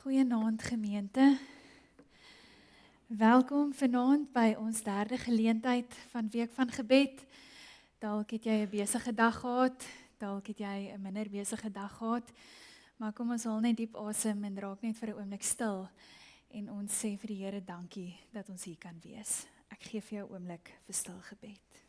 Goeienaand gemeente. Welkom vanaand by ons derde geleentheid van Week van Gebed. Dalk het jy 'n besige dag gehad, dalk het jy 'n minder besige dag gehad, maar kom ons haal net diep asem en raak net vir 'n oomblik stil en ons sê vir die Here dankie dat ons hier kan wees. Ek gee vir jou 'n oomblik vir stil gebed.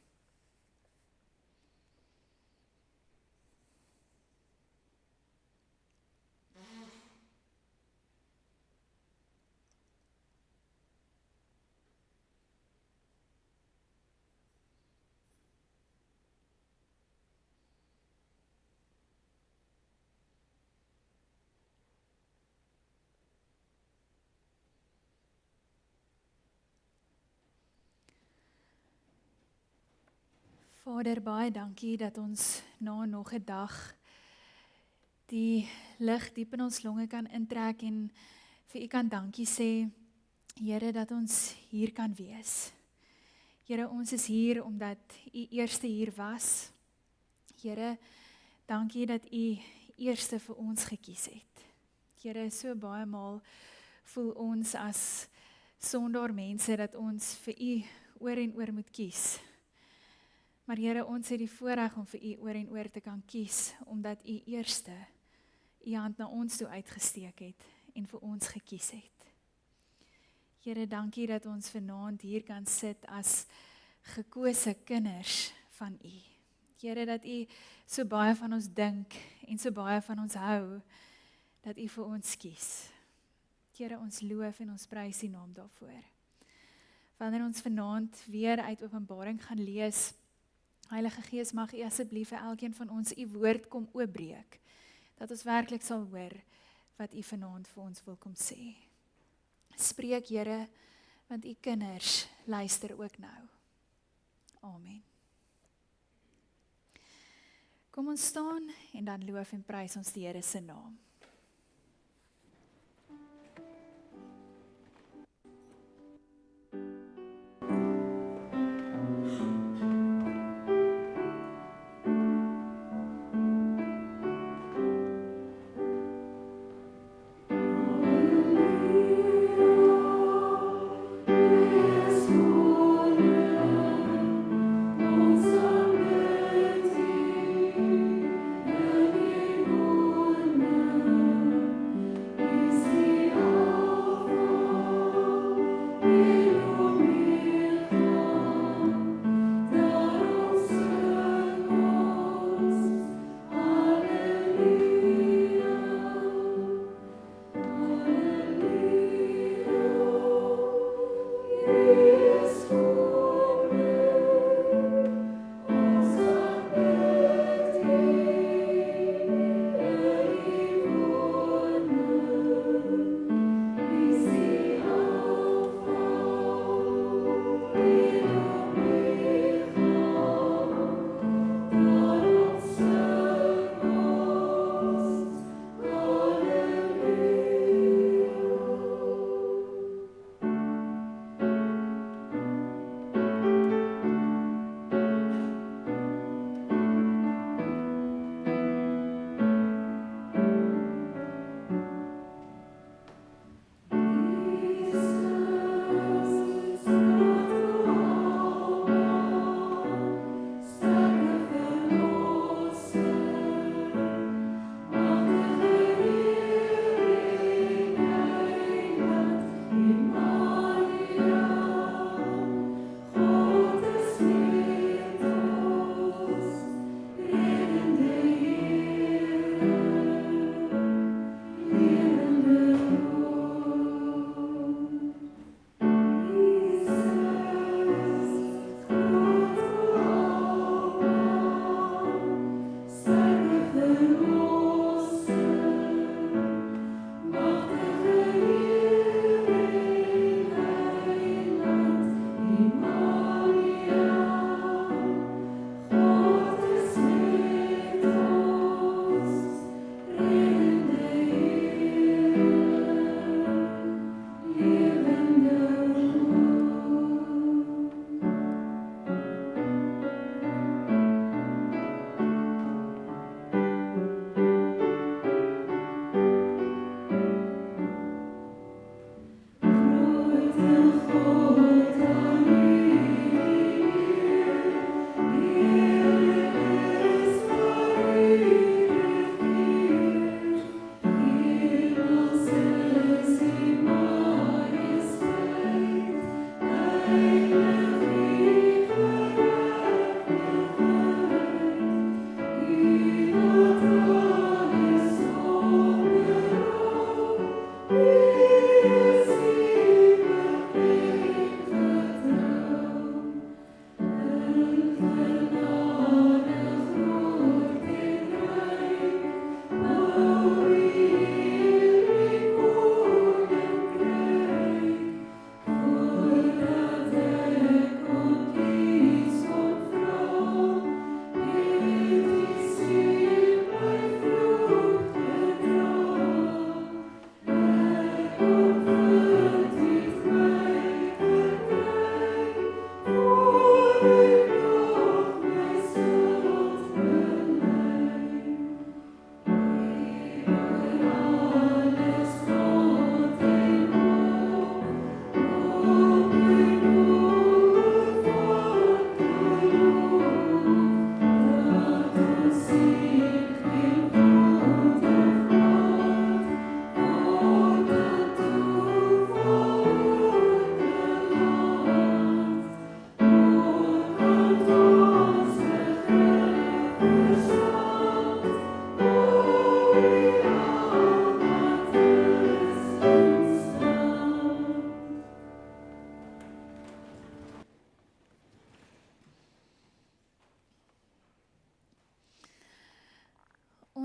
Vader, baie dankie dat ons na nog 'n dag die lig diep in ons longe kan intrek en vir U kan dankie sê, Here, dat ons hier kan wees. Here, ons is hier omdat U eerste hier was. Here, dankie dat U eerste vir ons gekies het. Here, so baie maal voel ons as sondaar mense dat ons vir U oor en oor moet kies. Maar Here, ons het die voorreg om vir U oor en oor te kan kies, omdat U eerste U hand na ons toe uitgesteek het en vir ons gekies het. Here, dankie dat ons vanaand hier kan sit as gekose kinders van U. Here, dat U so baie van ons dink en so baie van ons hou, dat U vir ons kies. Here, ons loof en ons prys U naam daarvoor. Wanneer ons vanaand weer uit Openbaring gaan lees, Heilige Gees, mag U asseblief vir elkeen van ons U woord kom oopbreek, dat ons werklik sal hoor wat U vanaand vir ons wil kom sê. Spreek, Here, want U kinders luister ook nou. Amen. Kom ons staan en dan loof en prys ons die Here se naam.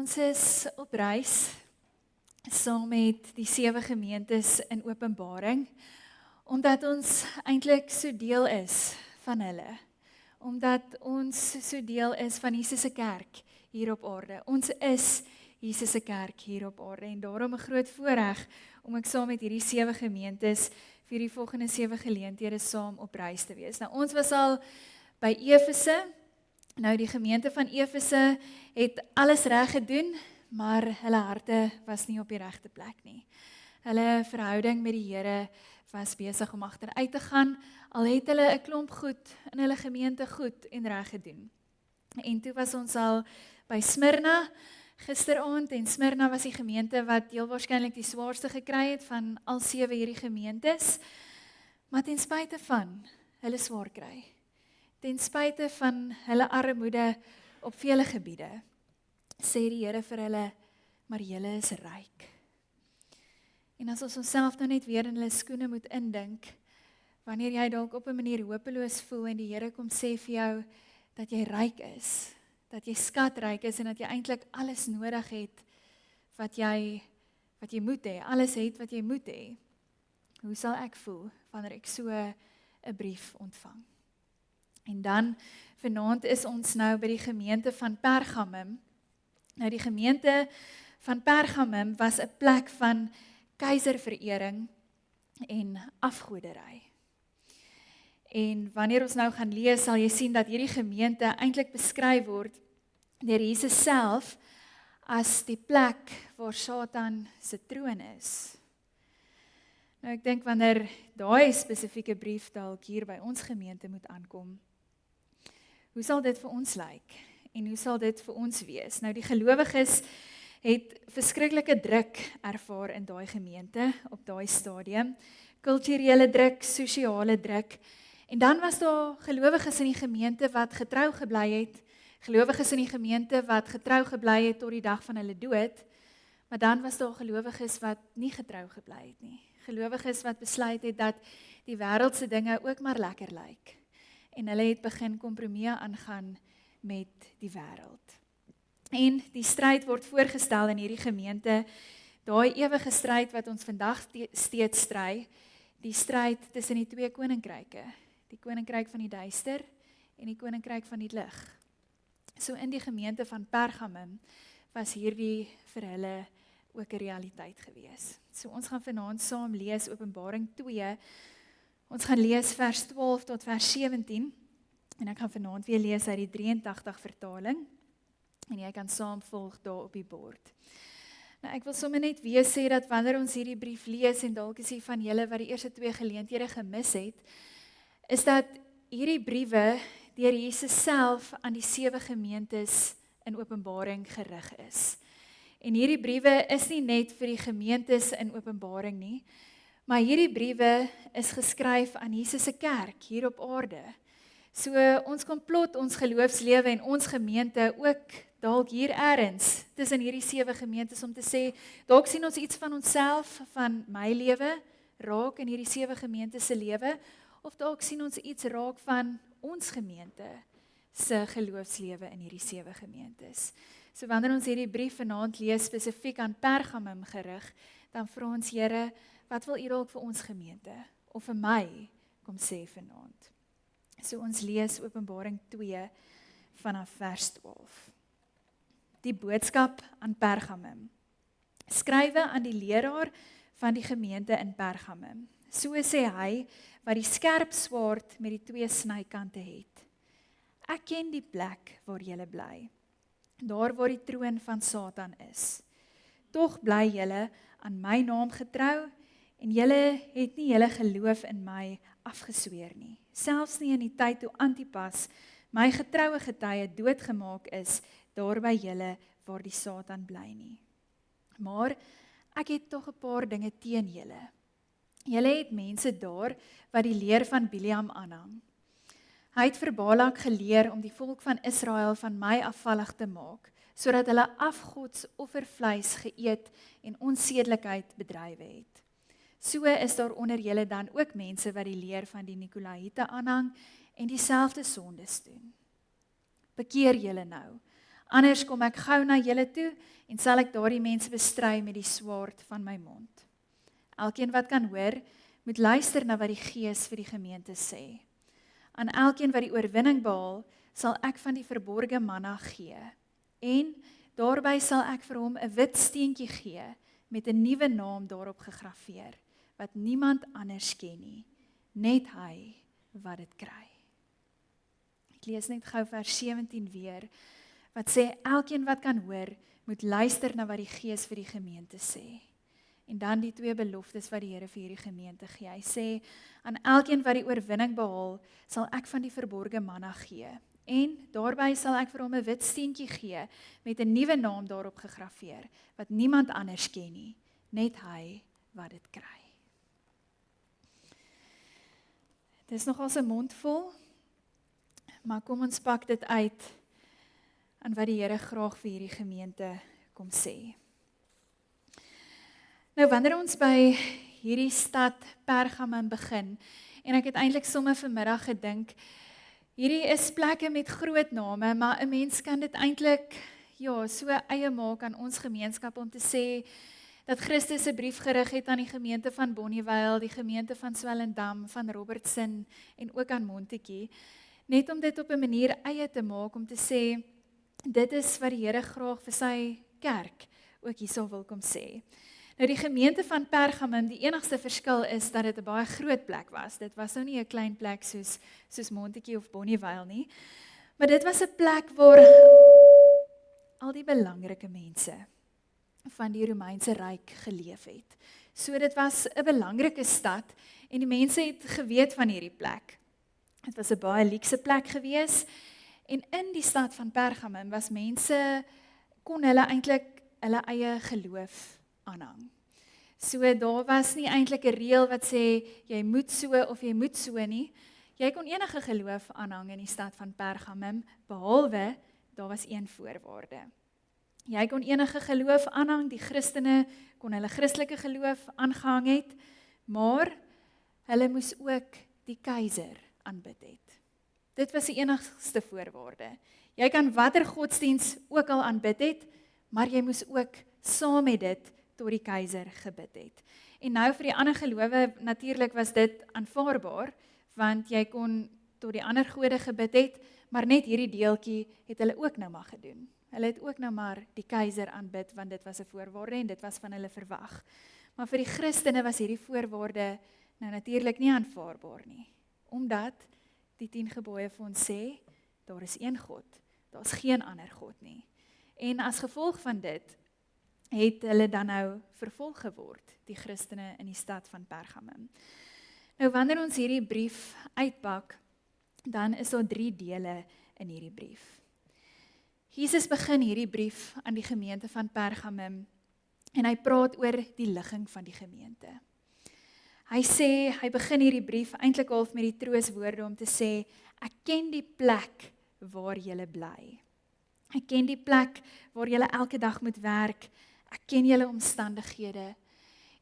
Ons is op reis saam met die 7 gemeentes in Openbaring, omdat ons eintlik so deel is van hulle. Omdat ons so deel is van Jesus se kerk hier op aarde. Ons is Jesus se kerk hier op aarde en daarom 'n groot voorreg om ek saam met hierdie 7 gemeentes vir die volgende 7 geleenthede saam op reis te wees. Nou ons was al by Efese. Nou die gemeente van Efese het alles reg gedoen, maar hulle harte was nie op die regte plek nie. Hulle verhouding met die Here was besig om agteruit te gaan, al het hulle 'n klomp goed in hulle gemeente goed en reg gedoen. En toe was ons al by Smyrna gisteraand, en Smyrna was die gemeente wat heel waarskynlik die swaarste gekry het van al 7 hierdie gemeentes, maar ten spyte van hulle swaar kry, ten spyte van hulle armoede op vele gebiede, sê die Here vir hulle, maar julle is ryk. En as ons onsself nou net weer in hulle skoene moet indink, wanneer jy dalk op 'n manier hopeloos voel en die Here kom sê vir jou dat jy ryk is, dat jy skatryk is en dat jy eintlik alles nodig het wat jy moet hê, alles het wat jy moet hê. Hoe sal ek voel wanneer ek so 'n brief ontvang? En dan vanaand is ons nou by die gemeente van Pergamum. Nou die gemeente van Pergamum was 'n plek van keiserverering en afgodery. En wanneer ons nou gaan lees, sal jy sien dat hierdie gemeente eintlik beskryf word deur Jesus self as die plek waar Satan se troon is. Nou ek dink wanneer daai spesifieke brief dalk hier by ons gemeente moet aankom, hoe sal dit vir ons lyk? En hoe sal dit vir ons wees? Nou die gelowiges het verskriklike druk ervaar in daai gemeente op daai stadium. Kulturele druk, sosiale druk. En dan was daar gelowiges in die gemeente wat getrou gebly het. Gelowiges in die gemeente wat getrou gebly het tot die dag van hulle dood. Maar dan was daar gelowiges wat nie getrou gebly het nie. Gelowiges wat besluit het dat die wêreldse dinge ook maar lekker lyk. En hulle het begin kompromieë aangaan met die wêreld. En die stryd word voorgestel in hierdie gemeente, daai ewige stryd wat ons vandag steeds stry, die stryd tussen die 2 koninkryke, die koninkryk van die duister en die koninkryk van die lig. So in die gemeente van Pergamum was hierdie vir hulle ook 'n realiteit gewees. So ons gaan vanaand saam lees Openbaring 2. Ons gaan lees vers 12 tot vers 17 en ek gaan vanaand weer lees uit die 83 vertaling en jy kan saam volg daar op die bord. Nou ek wil sommer net weer sê dat wanneer ons hierdie brief lees en dalk is hier van julle wat die eerste 2 geleenthede gemis het, is dat hierdie briewe deur Jesus self aan die 7 gemeentes in Openbaring gerig is. En hierdie briewe is nie net vir die gemeentes in Openbaring nie, maar hierdie briewe is geskryf aan Jesus se kerk hier op aarde. So ons kan plot ons geloofslewe en ons gemeente ook dalk hier eers tussen hierdie 7 gemeentes om te sê, dalk sien ons iets van onsself, van my lewe raak in hierdie 7 gemeentes se lewe, of dalk sien ons iets raak van ons gemeente se geloofslewe in hierdie 7 gemeentes. So wanneer ons hierdie brief vanaand lees spesifiek aan Pergamum gerig, dan vra ons Here, wat wil U dalk vir ons gemeente of vir my kom sê vanaand? So ons lees Openbaring 2 vanaf vers 12. Die boodskap aan Pergamum. Skrywe aan die leraar van die gemeente in Pergamum. So sê hy wat die skerp swaard met die 2 snykante het. Ek ken die plek waar julle bly, daar waar die troon van Satan is. Tog bly julle aan my naam getrou en julle het nie julle geloof in my afgesweer nie. Selfs nie in die tyd toe Antipas, my getroue getuie, doodgemaak is, daar by julle waar die Satan bly nie. Maar ek het tog 'n paar dinge teen julle. Julle het mense daar wat die leer van Biliam aanhang. Hy het vir Balak geleer om die volk van Israel van my afvallig te maak, sodat hulle afgodsoffervleis geëet en onsedelikheid bedrywe het. So is daar onder julle dan ook mense wat die leer van die Nikolaïte aanhang en dieselfde sondes doen. Bekeer julle nou, Anders kom ek gou na julle toe en sal ek daardie mense bestry met die swaard van my mond. Elkeen wat kan hoor, moet luister na wat die Gees vir die gemeente sê. Aan elkeen wat die oorwinning behaal, sal ek van die verborgde manna gee. En daarby sal ek vir hom 'n wit steentjie gee met 'n nuwe naam daarop gegraveer, wat niemand anders ken nie, net hy wat dit kry. Ek lees net gou vers 17 weer, wat sê, elkeen wat kan hoor, moet luister na wat die Gees vir die gemeente sê. En dan die 2 beloftes wat die Here vir hierdie gemeente gee. Hy sê, aan elkeen wat die oorwinning behaal, sal ek van die verborgde manna gee. En daarby sal ek vir hom 'n wit steentjie gee, met 'n nuwe naam daarop gegraveer, wat niemand anders ken nie, net hy wat dit kry. Dit is nogal 'n mond vol, maar kom ons pak dit uit aan wat die Here graag vir hierdie gemeente kom sê. Nou, wanneer ons by hierdie stad Pergamum begin, en ek het eintlik sommer vanmiddag gedink, hierdie is plekke met groot name, maar 'n mens kan dit eintlik so eie maak aan ons gemeenskap om te sê dat Christus 'n brief gerig het aan die gemeente van Bonnievale, die gemeente van Swellendam, van Robertson en ook aan Montetjie, net om dit op 'n manier eie te maak om te sê dit is wat die Here graag vir sy kerk ook hierso wil kom sê. Nou die gemeente van Pergamum, die enigste verskil is dat dit 'n baie groot plek was. Dit was nou nie 'n klein plek soos Montetjie of Bonnievale nie, maar dit was 'n plek waar al die belangrike mense van die Romeinse Ryk geleef het. So dit was 'n belangrike stad en die mense het geweet van hierdie plek. Dit was 'n baie luukse plek gewees en in die stad van Pergamum was mense, kon hulle eintlik hulle eie geloof aanhang. So daar was nie eintlik 'n reël wat sê jy moet so of jy moet so nie. Jy kon enige geloof aanhang in die stad van Pergamum, behalwe daar was een voorwaarde. Jy kon enige geloof aanhang, die Christene kon hulle Christelike geloof aangehang het, maar hulle moes ook die keiser aanbid het. Dit was die enigste voorwaarde. Jy kan watter godsdiens ook al aanbid het, maar jy moes ook saam met dit tot die keiser gebid het. En nou vir die ander gelowe, natuurlik was dit aanvaarbaar, want jy kon tot die ander gode gebid het, maar net hierdie deeltjie het hulle ook nou maar gedoen. Hulle het ook nou maar die keiser aanbid, want dit was 'n voorwaarde en dit was van hulle verwag. Maar vir die Christene was hierdie voorwaarde nou natuurlik nie aanvaarbaar nie, omdat die 10 gebooie vir ons sê, daar is een God, daar is geen ander God nie. En as gevolg van dit, het hulle dan nou vervolg geword, die Christene in die stad van Pergamum. Nou wanneer ons hierdie brief uitpak, dan is daar 3 dele in hierdie brief. Jesus begin hierdie brief aan die gemeente van Pergamum en hy praat oor die ligging van die gemeente. Hy sê, hy begin hierdie brief eintlik half met die trooswoorde om te sê, ek ken die plek waar julle bly. Ek ken die plek waar julle elke dag moet werk. Ek ken julle omstandighede.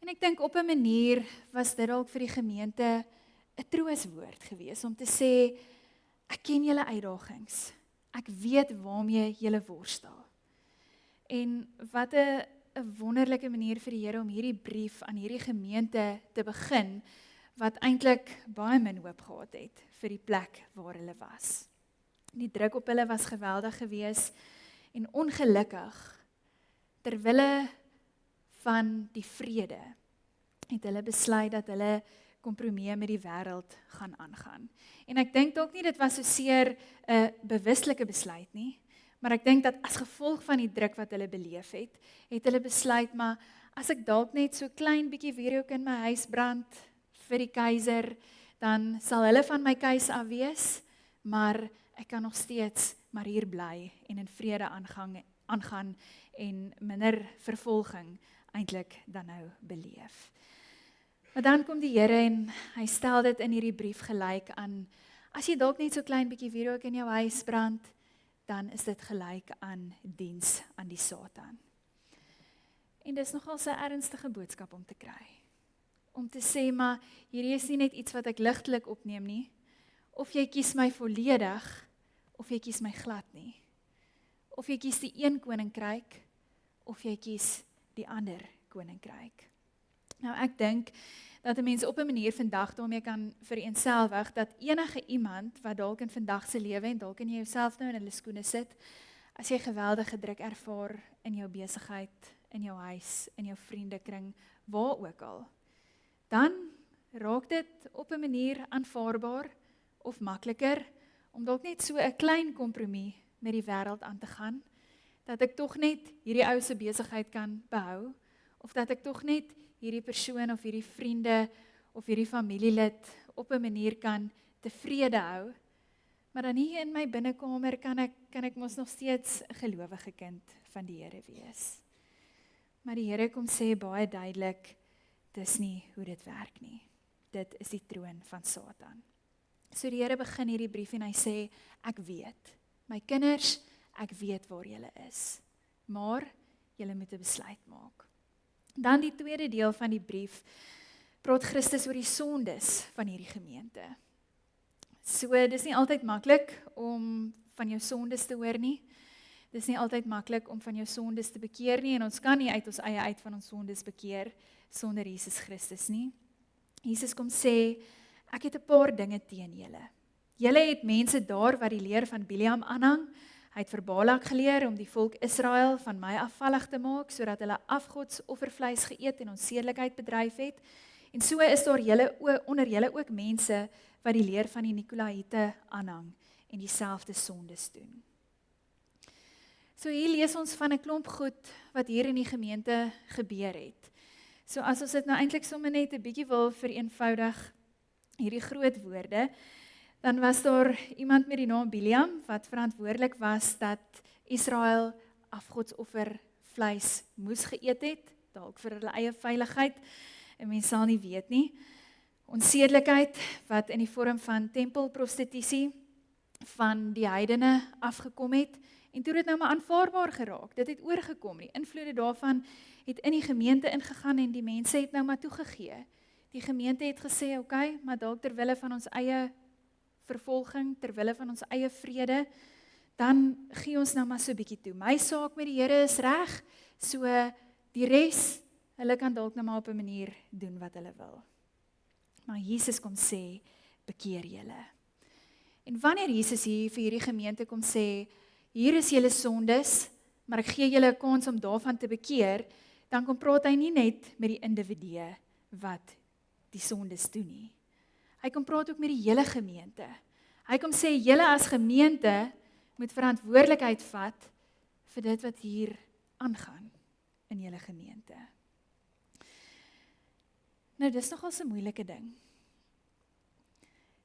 En ek dink op 'n manier was dit dalk vir die gemeente 'n trooswoord gewees om te sê, ek ken julle uitdagings. Ek weet waarmee julle worstel. En wat 'n wonderlike manier vir die Here om hierdie brief aan hierdie gemeente te begin, wat eintlik baie min hoop gehad het vir die plek waar hulle was. Die druk op hulle was geweldig gewees en ongelukkig, terwille van die vrede, het hulle besluit dat hulle kompromie met die wêreld gaan aangaan. En ek dink dalk nie dit was so seer 'n bewuslike besluit nie, maar ek dink dat as gevolg van die druk wat hulle beleef het, het hulle besluit, maar as ek dalk net so klein bietjie wierook in my huis brand vir die keiser, dan sal hulle van my keus af wees, maar ek kan nog steeds maar hier bly en in vrede aangaan en minder vervolging eintlik dan nou beleef. Maar dan kom die Here en hy stel dit in hierdie brief gelyk aan, as jy dalk net so klein bietjie wierook in jou huis brand, dan is dit gelyk aan diens aan die Satan. En dis nogal 'n ernstige boodskap om te kry. Om te sê, maar hierdie is nie net iets wat ek ligtelik opneem nie, of jy kies my volledig, of jy kies my glad nie. of jy kies die een koninkryk, of jy kies die ander koninkryk. Nou ek dink dat 'n mens op 'n manier vandag daarmee kan vereenselwig, dat enige iemand wat dalk in vandag se lewe, en dalk kan jy jouself nou in hulle skoene sit, as jy geweldige druk ervaar in jou besigheid, in jou huis, in jou vriendekring, waar ook al, dan raak dit op 'n manier aanvaarbaar of makliker om dalk net so 'n klein kompromie met die wêreld aan te gaan, dat ek tog net hierdie ou se besigheid kan behou, of dat ek tog net hierdie persoon of hierdie vriende of hierdie familielid op 'n manier kan tevrede hou, maar dan hier in my binnekamer kan ek mos nog steeds 'n gelowige kind van die Here wees. Maar die Here kom sê baie duidelik, dis nie hoe dit werk nie. Dit is die troon van Satan. So die Here begin hierdie brief en hy sê, ek weet, my kinders, ek weet waar julle is, maar julle moet 'n besluit maak. Dan die tweede deel van die brief, praat Christus oor die sondes van hierdie gemeente. So, dis nie altyd maklik om van jou sondes te hoor nie. Dis nie altyd maklik om van jou sondes te bekeer nie, en ons kan nie uit ons eie uit van ons sondes bekeer sonder Jesus Christus nie. Jesus kom sê, ek het 'n paar dinge teen julle. Julle het mense daar wat die leer van Biliam aanhang. Hy het vir Balak geleer om die volk Israel van my afvallig te maak, sodat hulle afgodsoffervleis geëet en onsedelikheid bedryf het. En so is daar onder julle ook mense wat die leer van die Nikolaïte aanhang en dieselfde sondes doen. So hier lees ons van 'n klomp goed wat hier in die gemeente gebeur het. So as ons dit nou eintlik sommer net 'n bietjie wil vereenvoudig, hierdie groot woorde, dan was daar iemand met die naam Biliam wat verantwoordelik was dat Israel afgodsoffervleis moes geëet het, dalk vir hulle eie veiligheid, en mens sal nie weet nie. Onsedelikheid wat in die vorm van tempelprostitusie van die heidene afgekom het, en toe dit nou maar aanvaarbaar geraak, dit het oorgekom, die invloede daarvan het in die gemeente ingegaan en die mense het nou maar toegegee. Die gemeente het gesê, okay, maar dalk terwille van ons eie vervolging, terwille van ons eie vrede, dan gee ons nou maar so 'n bietjie toe. My saak met die Here is reg, so die res, hulle kan dalk nou maar op 'n manier doen wat hulle wil. Maar Jesus kom sê, bekeer julle. En wanneer Jesus hier vir hierdie gemeente kom sê, hier is julle sondes, maar ek gee julle 'n kans om daarvan te bekeer, dan kom praat hy nie net met die individue wat die sondes doen nie. Hy kom praat ook met die hele gemeente. Hy kom sê, julle as gemeente moet verantwoordelikheid vat vir dit wat hier aangaan in julle gemeente. Nou, dis nogal 'n moeilike ding.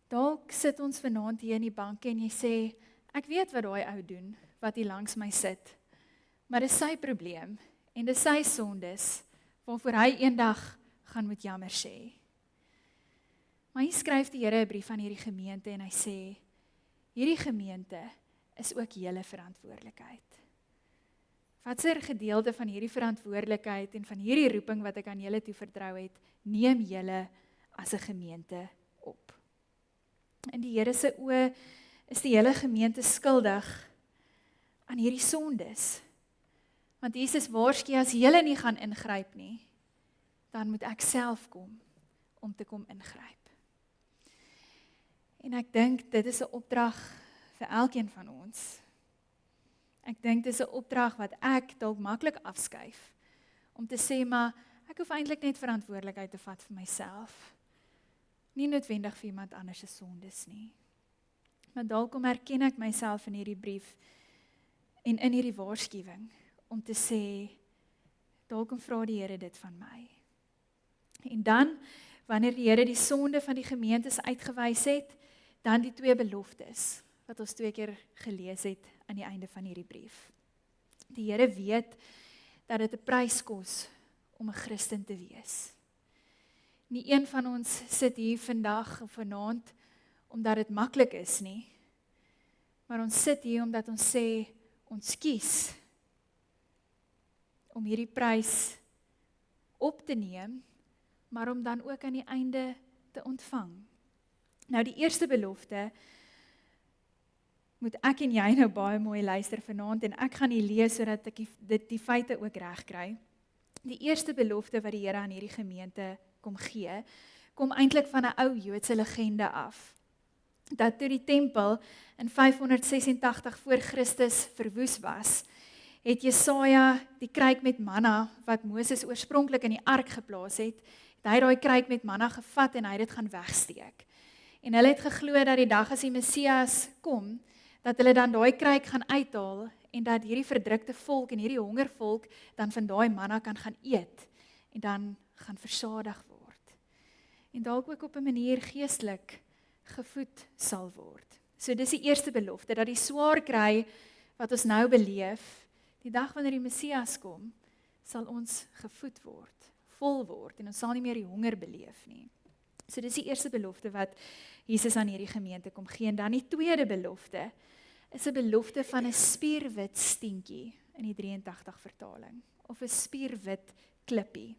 Dalk sit ons vanaand hier in die banke en jy sê, ek weet wat daai ou doen, wat hier langs my sit, maar dis sy probleem, en dis sy sondes, waarvoor hy eendag gaan moet jammer sê. Maar hier skryf die Here 'n brief aan hierdie gemeente en hy sê, hierdie gemeente is ook julle verantwoordelikheid. Watser gedeelte van hierdie verantwoordelikheid en van hierdie roeping wat ek aan julle toe vertrou het, neem julle as 'n gemeente op. In die Here se oë is die hele gemeente skuldig aan hierdie sondes. Want Jesus waarsku, as julle nie gaan ingryp nie, dan moet ek self kom om te kom ingryp. En ek dink dit is 'n opdrag vir elkeen van ons. Ek dink dit is 'n opdrag wat ek dalk maklik afskuif, om te sê, maar ek hoef eintlik net verantwoordelikheid te vat vir myself. Nie noodwendig vir iemand anders se sondes nie. Maar dalk kom herken ek myself in hierdie brief en in hierdie waarskuwing, om te sê, dalk kom vra die Here dit van my. En dan, wanneer die Here die sonde van die gemeentes uitgewys het, dan die twee beloftes, wat ons 2 keer gelees het aan die einde van hierdie brief. Die Here weet dat dit 'n prys kos om 'n Christen te wees. Nie een van ons sit hier vandag of vanaand omdat dit maklik is nie, maar ons sit hier omdat ons sê, ons kies om hierdie prys op te neem, maar om dan ook aan die einde te ontvang. Nou die eerste belofte moet ek en jy nou baie mooi luister vanaand en ek gaan die lees sodat ek die feite ook reg kry. Die eerste belofte wat die Here aan hierdie gemeente kom gee, kom eintlik van 'n ou Joodse legende af. Dat toe die tempel in 586 voor Christus verwoes was, het Jesaja die kruik met manna wat Moses oorspronklik in die ark geplaas het, hy daai kruik met manna gevat en hy het dit gaan wegsteek. En hulle het geglo dat die dag as die Messias kom, dat hulle dan daai kruik gaan uithaal en dat hierdie verdrukte volk en hierdie hongervolk dan van daai manna kan gaan eet en dan gaan versadig word. En dalk ook op 'n manier geestelik gevoed sal word. So dis die eerste belofte, dat die swaar kry wat ons nou beleef, die dag wanneer die Messias kom, sal ons gevoed word, vol word en ons sal nie meer die honger beleef nie. So dis die eerste belofte wat Jesus aan hierdie gemeente kom gee. En dan die tweede belofte is 'n belofte van 'n spierwit steentjie in die 83 vertaling, of 'n spierwit klippie.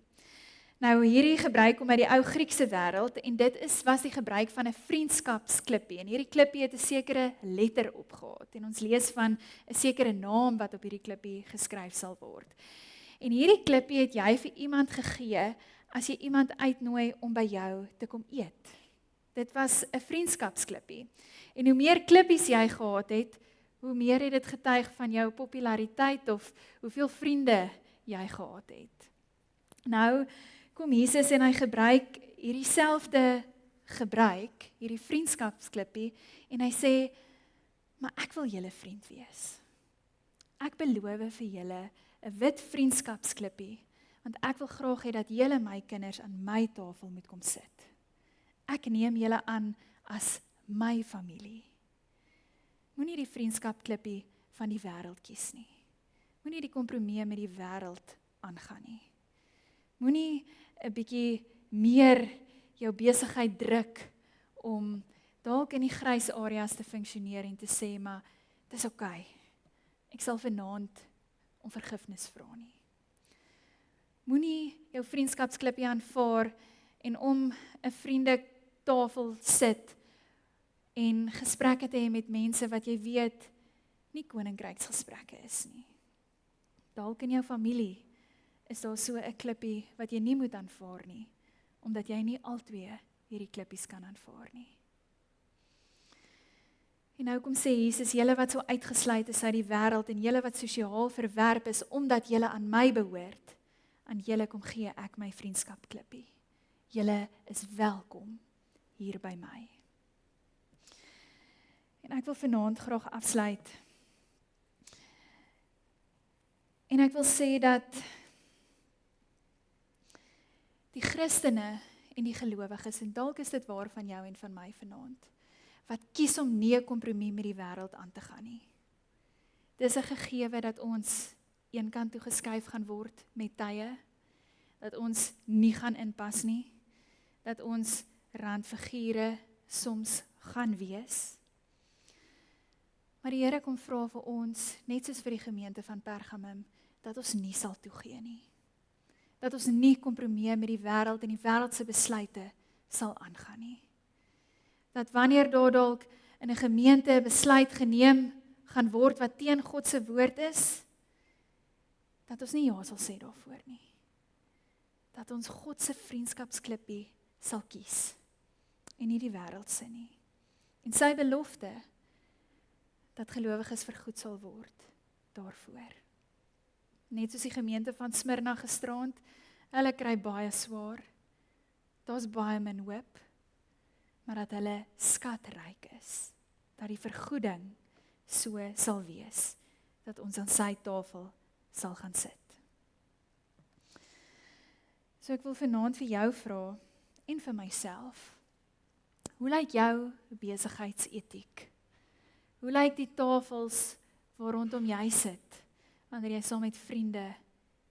Nou hierdie gebruik kom uit die ou Griekse wêreld en dit was die gebruik van 'n vriendskapsklippie. En hierdie klippie het 'n sekere letter opgehad en ons lees van 'n sekere naam wat op hierdie klippie geskryf sal word. En hierdie klippie het jy vir iemand gegee as jy iemand uitnooi om by jou te kom eet. Dit was 'n vriendskapsklippie. En hoe meer klippies jy gehad het, hoe meer het dit getuig van jou populariteit of hoeveel vriende jy gehad het. Nou kom Jesus en hy gebruik hierdie selfde gebruik, hierdie vriendskapsklippie, en hy sê, maar ek wil julle vriend wees. Ek beloof vir julle 'n wit vriendskapsklippie, want ek wil graag hê dat julle my kinders aan my tafel moet kom sit. Ek neem julle aan as my familie. Moenie die vriendskapklippie van die wêreld kies nie. Moenie die kompromie met die wêreld aangaan nie. Moenie 'n bietjie meer jou besigheid druk om dalk in die grys areas te funksioneer en te sê, maar dis oukei. Ek sal vanaand om vergifnis vra nie. Moenie jou vriendskapsklippie aanvaar en om 'n vriendetafel sit en gesprekke te hê met mense wat jy weet nie koninkryksgesprekke is nie. Dalk in jou familie is daar so 'n klippie wat jy nie moet aanvaar nie, omdat jy nie albei hierdie klippies kan aanvaar nie. En nou kom sê Jesus, julle wat so uitgesluit is uit die wêreld en julle wat sosiaal verwerp is omdat julle aan my behoort, aan julle kom gee ek my vriendskapklippie. Julle is welkom hier by my. En ek wil vanaand graag afsluit. En ek wil sê dat die Christene en die gelowiges, en dalk is dit waar van jou en van my vanaand, wat kies om nie 'n kompromie met die wêreld aan te gaan nie. Dis 'n gegewe dat ons eenkant toe geskuif gaan word met tye, dat ons nie gaan inpas nie, dat ons randfigure soms gaan wees. Maar die Here kom vra vir ons, net soos vir die gemeente van Pergamum, dat ons nie sal toegee nie. Dat ons nie kompromie met die wêreld en die wêreldse besluite sal aangaan nie. Dat wanneer daar dalk in 'n gemeente 'n besluit geneem gaan word wat teen God se woord is, dat ons nie ja sal sê daarvoor nie. Dat ons God se vriendskapsklippie sal kies en nie die wêreld se nie. En sy belofte dat gelowiges vergoed sal word daarvoor. Net soos die gemeente van Smyrna gisteraand, hulle kry baie swaar. Daar's baie min hoop, maar dat hulle skatryk is, dat die vergoeding so sal wees, dat ons aan sy tafel sal gaan sit. So ek wil vanaand vir jou vra, en vir myself, hoe lyk jou besigheidsetiek? Hoe lyk die tafels waar rondom jy sit, wanneer jy saam met vriende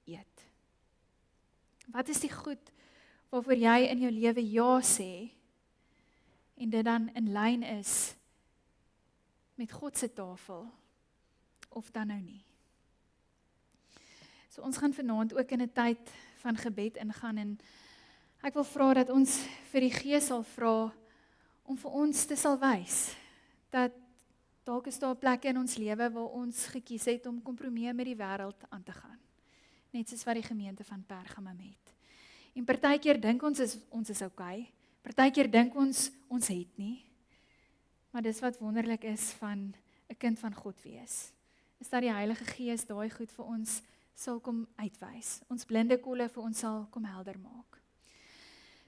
eet? Wat is die goed waarvoor jy in jou lewe ja sê, en dit dan in lyn is met God se tafel, of dan nou nie? So ons gaan vanaand ook in 'n tyd van gebed ingaan, en ek wil vra dat ons vir die Gees sal vra, om vir ons te sal wys, dat Dalk is daar plekke in ons lewe waar ons gekies het om kompromieë met die wêreld aan te gaan. Net soos wat die gemeente van Pergamum het. En partykeer dink ons is okay. Partykeer dink ons het nie. Maar dis wat wonderlik is van 'n kind van God wees. Is dat die Heilige Gees daai goed vir ons sal kom uitwys. Ons blinde kolle vir ons sal kom helder maak.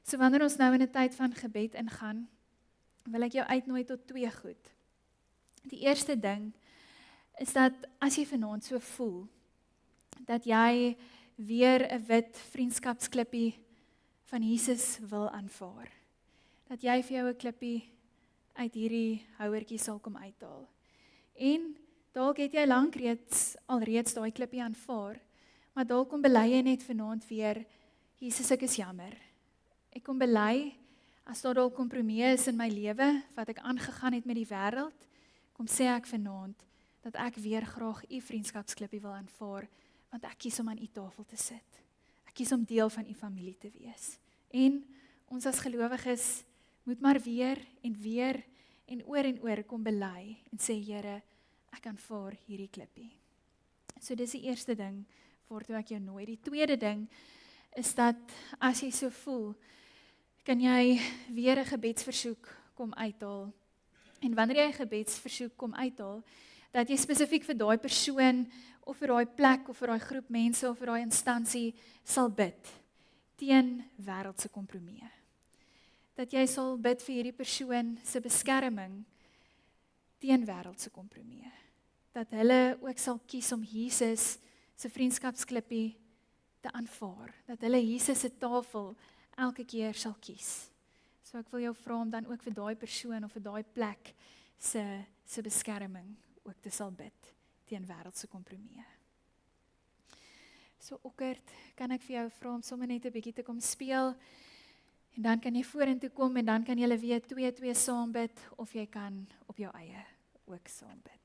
So wanneer ons nou in 'n tyd van gebed ingaan, wil ek jou uitnooi tot 2 goed. Die eerste ding is dat as jy vanaand so voel, dat jy weer 'n wit vriendskapsklippie van Jesus wil aanvaar. Dat jy vir jou 'n klippie uit hierdie houertjie sal kom uithaal. En dalk het jy lank alreeds daai klippie aanvaar, maar dalk kom bely jy net vanaand weer, Jesus, ek is jammer. Ek kom bely, as daar dalk kompromieë is in my lewe, wat ek aangegaan het met die wêreld, kom sê ek vanaand, dat ek weer graag u vriendskapsklippie wil aanvaar, want ek kies om aan u tafel te sit. Ek kies om deel van u familie te wees. En ons as gelowiges moet maar weer en oor kom bely en sê, Here, ek aanvaar hierdie klippie. So dis die eerste ding waartoe ek jou nooi. Die tweede ding is dat as jy so voel, kan jy weer 'n gebedsversoek kom uithaal. En wanneer jy 'n gebedsversoek kom uithaal, dat jy spesifiek vir daai persoon of vir daai plek of vir daai groep mense of vir daai instansie sal bid teen wêreldse kompromieë. Dat jy sal bid vir hierdie persoon se beskerming teen wêreldse kompromieë. Dat hulle ook sal kies om Jesus se vriendskapsklippie te aanvaar. Dat hulle Jesus se tafel elke keer sal kies. So ek wil jou vra om dan ook vir daai persoon of vir daai plek se beskerming ook te sal bid teen wêreldse kompromieë. So Okkert, kan ek vir jou vra om sommer net 'n bietjie te kom speel en dan kan jy vorentoe kom en dan kan julle weer 2-2 saam bid of jy kan op jou eie ook saam bid.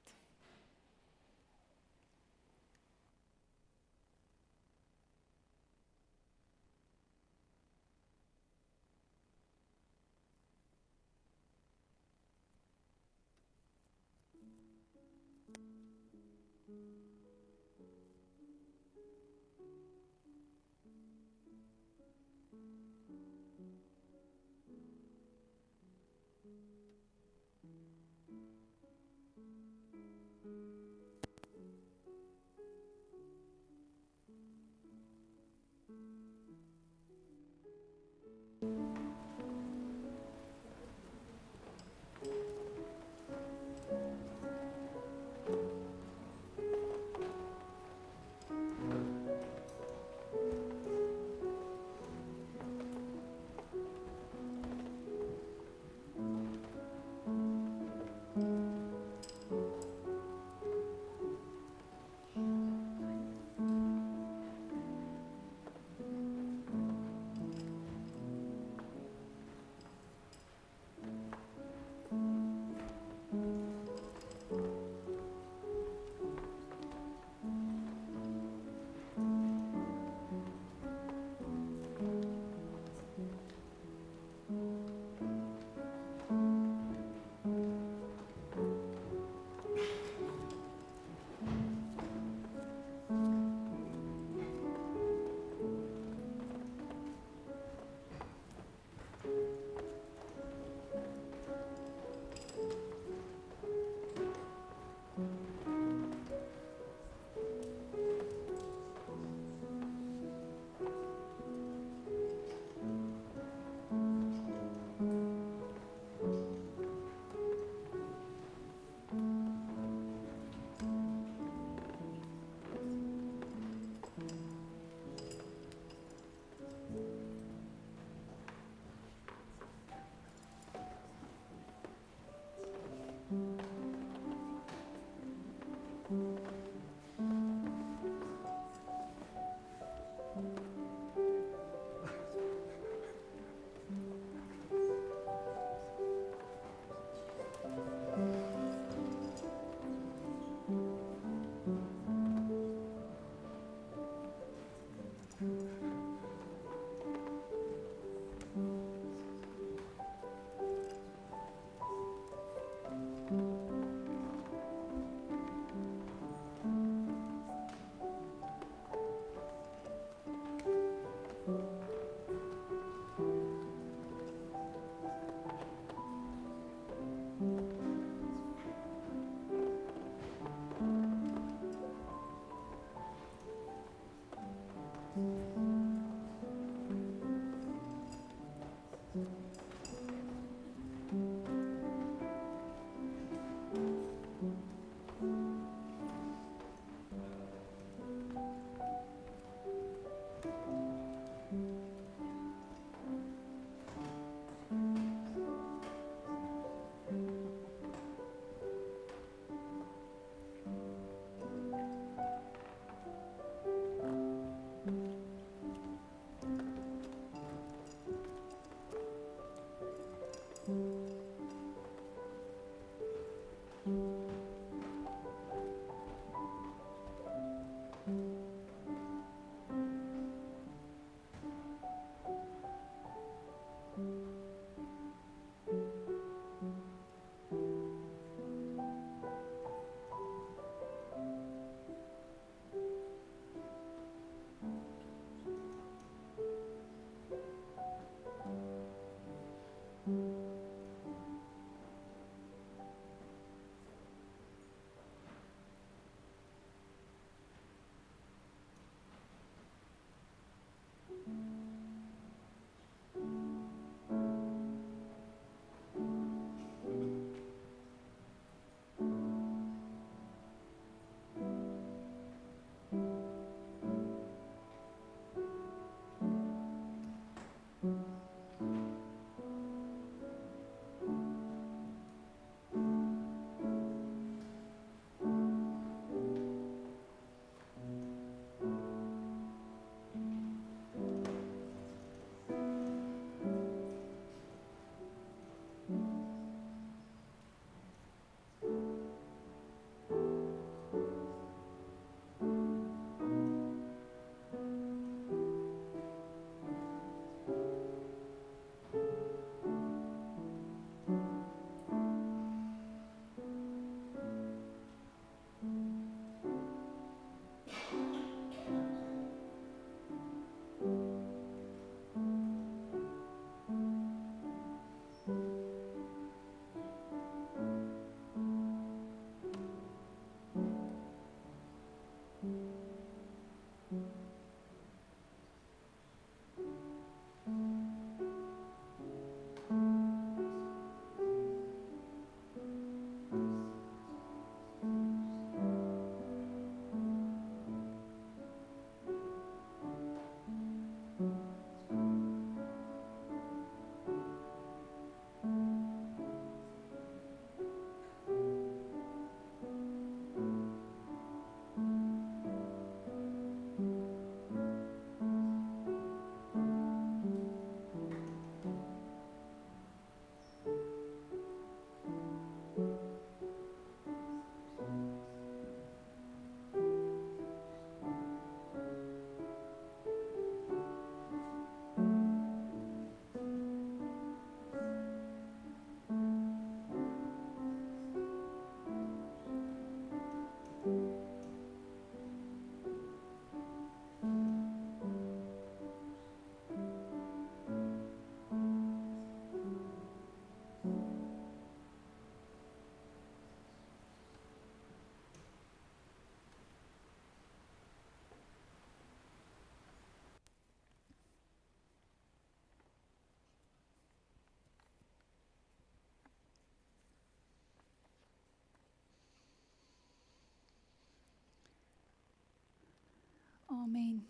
Amen.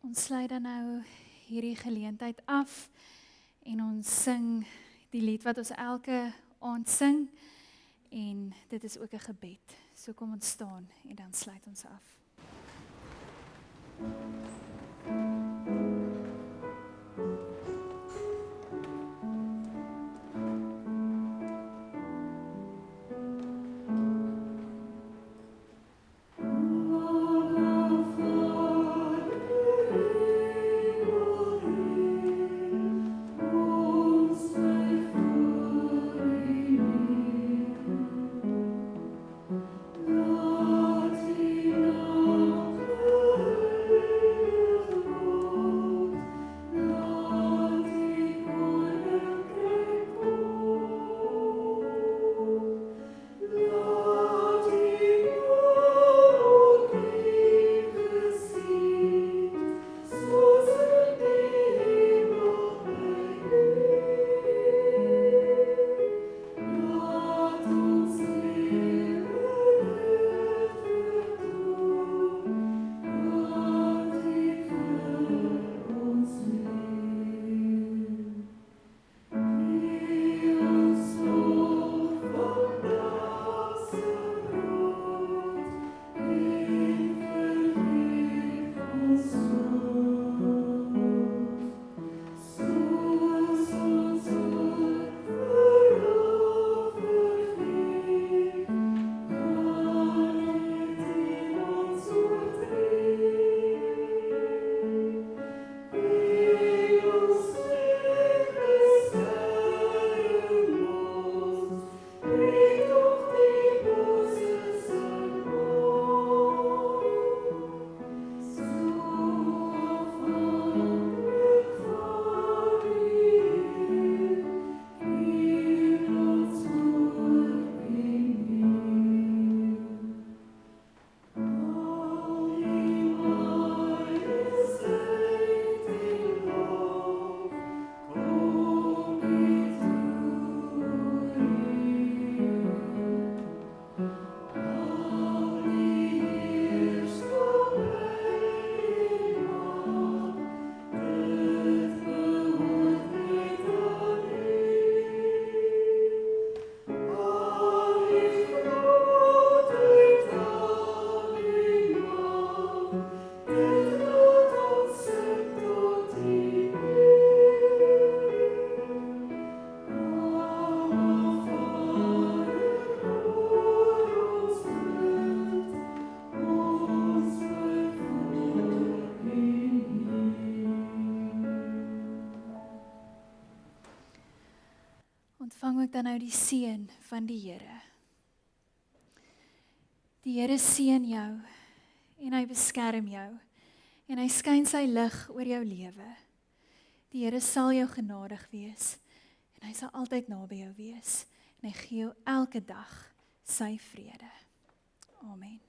Ons sluit dan nou hierdie geleentheid af en ons sing die lied wat ons elke aand sing en dit is ook 'n gebed. So kom ons staan en dan sluit ons af. Ontvang ook dan nou die seën van die Here. Die Here seën jou en hy beskerm jou en hy skyn sy lig oor jou lewe. Die Here sal jou genadig wees en hy sal altyd naby jou wees en hy gee jou elke dag sy vrede. Amen.